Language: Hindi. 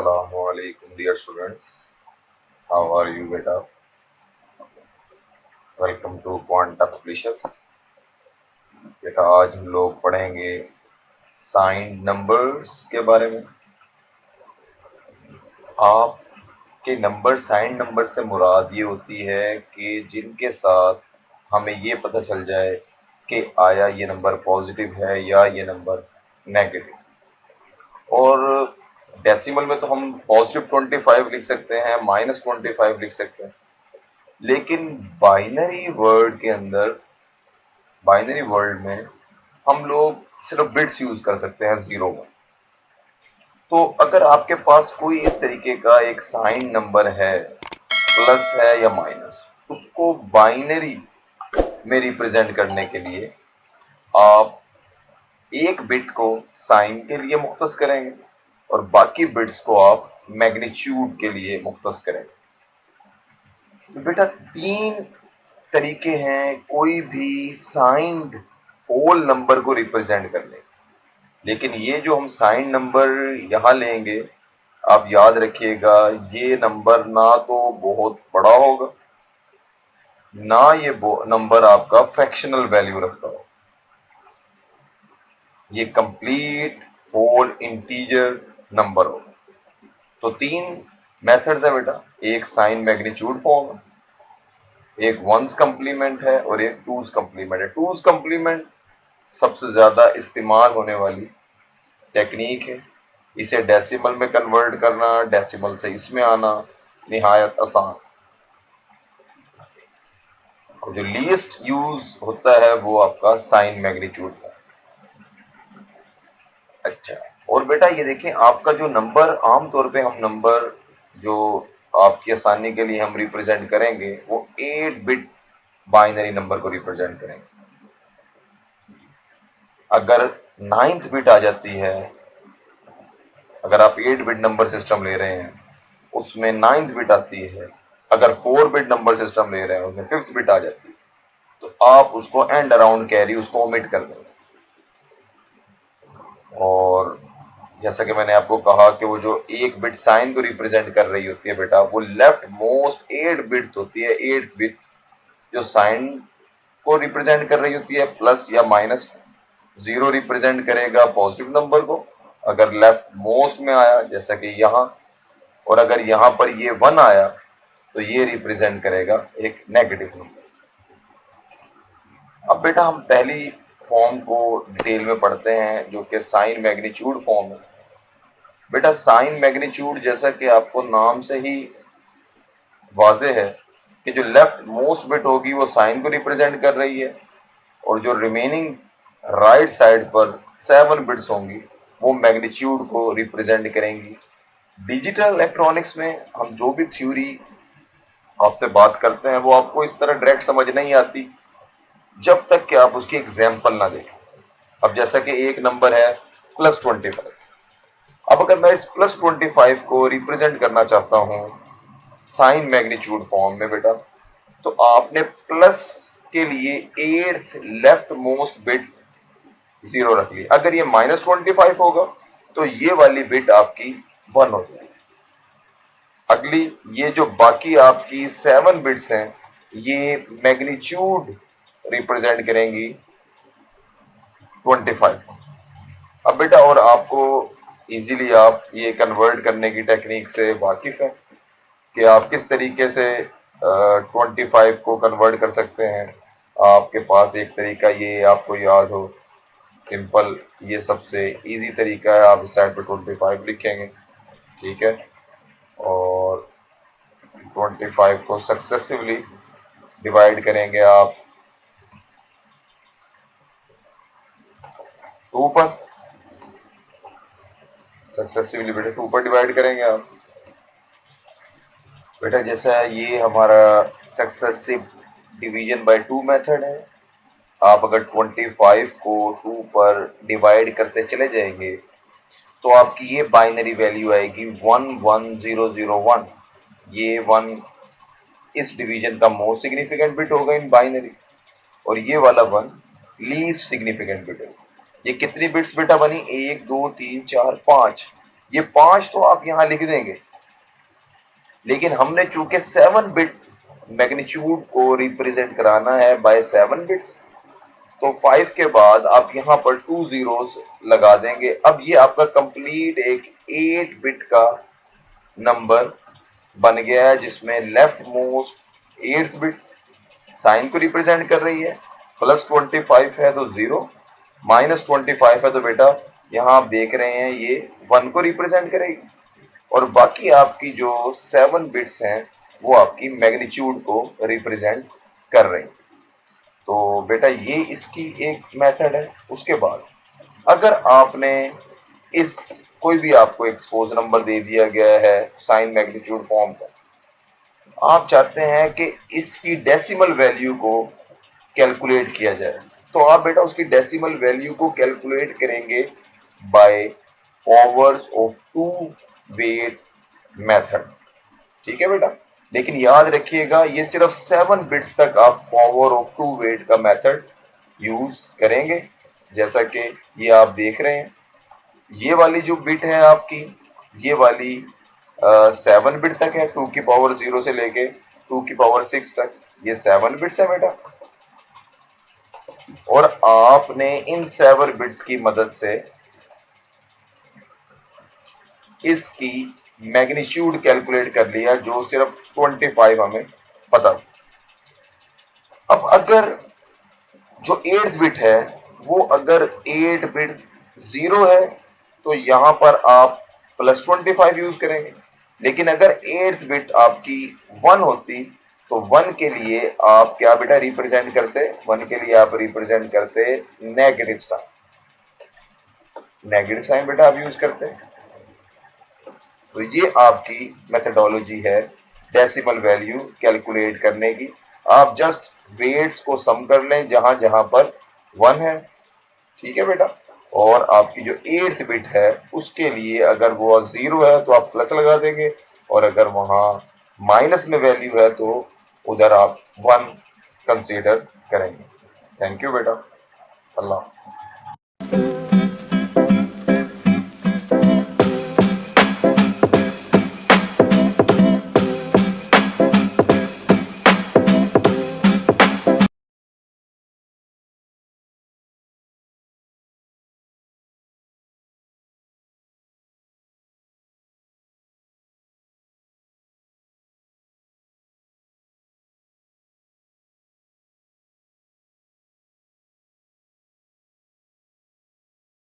Assalamualaikum dear students. How are you beta? Welcome to Quanta Publishers. बेटा आज हम लोग पढ़ेंगे साइन नंबर्स के बारे में। आपके नंबर साइन नंबर से मुराद ये होती है कि जिनके साथ हमें ये पता चल जाए कि आया ये नंबर पॉजिटिव है या ये नंबर नेगेटिव। और डेसिमल में तो हम पॉजिटिव 25 लिख सकते हैं, -25 लिख सकते हैं, लेकिन बाइनरी वर्ड के अंदर, बाइनरी वर्ल्ड में हम लोग सिर्फ बिट्स यूज कर सकते हैं 0 1। तो अगर आपके पास कोई इस तरीके का एक साइन नंबर है, प्लस है या माइनस, उसको बाइनरी में रिप्रेजेंट करने के लिए आप एक बिट को साइन के लिए मुख्तस करेंगे और बाकी बिट्स को आप मैग्नीट्यूड के लिए मुख्तस करेंगे। बेटा 3 तरीके हैं कोई भी साइंड होल नंबर को रिप्रेजेंट करने, लेकिन ये जो हम साइन नंबर यहां लेंगे, आप याद रखिएगा, ये नंबर ना तो बहुत बड़ा होगा, ना ये नंबर आपका फ्रैक्शनल वैल्यू रखता हो। ये कंप्लीट होल इंटीजर नंबर होगा। तो 3 मेथड्स है बेटा, एक साइन मैग्नीट्यूड फॉर्म, एक वंस कंप्लीमेंट है और एक टूज कंप्लीमेंट है। टूज कंप्लीमेंट सबसे ज्यादा इस्तेमाल होने वाली टेक्निक है। इसे डेसिमल में कन्वर्ट करना, डेसिमल से इसमें आना निहायत आसान। और जो लीस्ट यूज होता है वो आपका साइन मैग्नीट्यूड है। अच्छा, और बेटा ये देखें, आपका जो नंबर, आमतौर पे हम नंबर जो आपकी आसानी के लिए हम रिप्रेजेंट करेंगे वो 8 बिट बाइनरी नंबर को रिप्रेजेंट करेंगे। अगर 9th बिट आ जाती है, अगर आप 8 बिट नंबर सिस्टम ले रहे हैं उसमें 9th बिट आती है, अगर 4 बिट नंबर सिस्टम ले रहे हैं उसमें 5th बिट आ जाती है, तो आप उसको एंड अराउंड कैरी उसको ओमिट कर देंगे। और जैसा कि मैंने आपको कहा कि वो जो एक बिट साइन को रिप्रेजेंट कर रही होती है बेटा, वो लेफ्ट मोस्ट 8 बिट होती है। 8th बिट जो साइन को रिप्रेजेंट कर रही होती है, प्लस या माइनस। 0 रिप्रेजेंट करेगा पॉजिटिव नंबर को अगर लेफ्ट मोस्ट में आया, जैसा कि यहाँ, और अगर यहाँ पर ये 1 आया तो ये रिप्रेजेंट करेगा एक नेगेटिव नंबर। अब बेटा हम पहली फॉर्म को डिटेल में पढ़ते हैं जो कि साइन मैग्नीट्यूड फॉर्म है। बेटा साइन मैग्नीट्यूड, जैसा कि आपको नाम से ही वाजे है कि जो लेफ्ट मोस्ट बिट होगी वो साइन को रिप्रेजेंट कर रही है, और जो रिमेनिंग राइट साइड पर 7 बिट्स होंगी वो मैग्नीट्यूड को रिप्रेजेंट करेंगी। डिजिटल इलेक्ट्रॉनिक्स में हम जो भी थ्योरी आपसे बात करते हैं वो आपको इस तरह डायरेक्ट समझ नहीं आती जब तक कि आप उसकी एग्जाम्पल ना देखें। अब जैसा कि एक नंबर है +25, अब अगर मैं इस +25 को रिप्रेजेंट करना चाहता हूं साइन मैग्नीट्यूड फॉर्म में बेटा, तो आपने प्लस के लिए 8th लेफ्ट मोस्ट बिट 0 रख ली। अगर ये -25 होगा तो ये वाली बिट आपकी 1 हो जाएगी। अगली ये जो बाकी आपकी 7 बिट्स हैं ये मैग्नीट्यूड रिप्रेजेंट करेंगी 25। अब बेटा और आपको इजीली आप ये कन्वर्ट करने की टेक्निक से वाकिफ है कि आप किस तरीके से 25 को कन्वर्ट कर सकते हैं। आपके पास एक तरीका ये आपको याद हो, सिंपल, ये सबसे इजी तरीका है। आप इस साइड पे 25 लिखेंगे, ठीक है, और 25 को सक्सेसिवली डिवाइड करेंगे आप 2 पर, सक्सेसिवली बेटा 2 पर डिवाइड करेंगे आप। बेटा जैसा ये हमारा सक्सेसिव डिवीजन बाय 2 मेथड है, आप अगर 25 को 2 पर डिवाइड करते चले जाएंगे तो आपकी ये बाइनरी वैल्यू आएगी 11001। ये 1 इस डिवीजन का मोस्ट सिग्निफिकेंट बिट होगा इन बाइनरी, और ये वाला 1 लीस्ट सिग्निफिकेंट बिट है। ये कितनी बिट्स बेटा बनी? 1 2 3 4 5। ये 5 तो आप यहां लिख देंगे, लेकिन हमने चूंकि 7 बिट मैग्नीट्यूड को रिप्रेजेंट कराना है बाय 7 बिट्स, तो 5 के बाद आप यहां पर 2 जीरोस लगा देंगे। अब ये आपका कंप्लीट एक 8 बिट का नंबर बन गया है, जिसमें left most 8th bit sign को रिप्रेजेंट कर रही है, +25 है तो 0, -25 है तो बेटा यहां आप देख रहे हैं ये 1 को रिप्रेजेंट करेगी, और बाकी आपकी जो 7 बिट्स हैं वो आपकी मैग्नीट्यूड को रिप्रेजेंट कर रही हैं। तो बेटा ये इसकी एक मेथड है। उसके बाद अगर आपने इस कोई भी आपको एक्सपोज नंबर दे दिया गया है साइन मैग्नीट्यूड फॉर्म का, आप चाहते हैं कि इसकी डेसिमल वैल्यू को कैलकुलेट किया जाए, तो आप बेटा उसकी डेसिमल वैल्यू को कैलकुलेट करेंगे by powers of 2 weight method. ठीक है बेटा, लेकिन याद रखिएगा ये सिर्फ 7 बिट्स तक आप पावर ऑफ 2 वेट का मेथड यूज करेंगे। जैसा कि ये आप देख रहे हैं, ये वाली जो बिट है आपकी, ये वाली 7 बिट तक है, 2 की पावर 0 से लेके 2 की पावर 6 तक, ये 7 बिट्स है बेटा। और आपने इन 7 बिट्स की मदद से इसकी मैग्नीट्यूड कैलकुलेट कर लिया, जो सिर्फ 25 हमें पता। अब अगर जो 8th बिट है वो अगर 8 बिट 0 है तो यहां पर आप +25 यूज करेंगे, लेकिन अगर 8th बिट आपकी 1 होती तो 1 के लिए आप क्या बेटा रिप्रेजेंट करते, 1 के लिए आप रिप्रेजेंट करते नेगेटिव साइन, नेगेटिव साइन बेटा आप यूज करते हैं। तो ये आपकी मेथडोलॉजी है डेसिमल वैल्यू कैलकुलेट करने की। आप जस्ट वेट्स को सम कर लें जहां जहां पर 1 है। ठीक है बेटा, और आपकी जो 8th बिट है उसके लिए अगर वो 0 है तो आप प्लस लगा देंगे, और अगर वहां माइनस में वैल्यू है तो उधर आप 1 कंसीडर करेंगे। थैंक यू बेटा, अल्लाह।